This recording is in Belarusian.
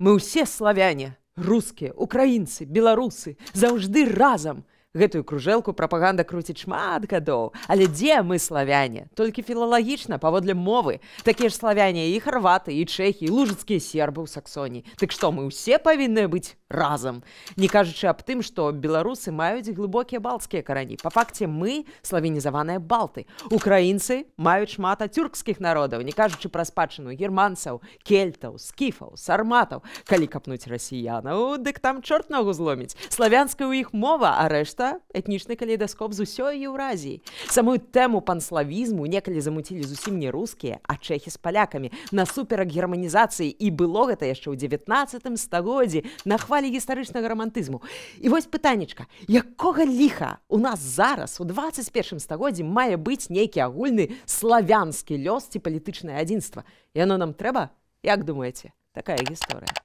Мы ўсе славяне, рускія, украінцы, беларусы, заўжды разам. Гэтую кружэлку прапаганда круціць шмат гадоў. Але дзе мы славяне? Толькі філалагічна, паводле мовы. Такія ж славяне і харваты, і чэхі, і лужыцкія сербы ў Саксоніі. Дык што, мы ўсе павінны быць разам. Не кажучы аб тым, што беларусы маюць глыбокія балцкія карані. Па факце мы славенізаваныя балты. Украінцы маюць шмат ацюркскіх народаў, не кажучы пра спадчыну германцаў, кельтаў, скіфаў, сарматаў. Калі капнуць расіянаў, дык там чорт ногу зломіць. Славянская ў іх мова, а рэшта этнічны калейдаскоп з усёй Еўразіі. Самую тэму панславізму некалі замуцілі зусім не рускія, а чэхі з палякамі насуперак германізацыі, і было гэта яшчэ ў 19 стагоддзі на хвалі гістарычнага рамантызму. І вось пытаннечка, якога ліха у нас зараз у 21 стагоддзі мае быць нейкі агульны славянскі лёс ці палітычнае адзінства? Яно нам трэба? Як думаеце? Такая гісторыя.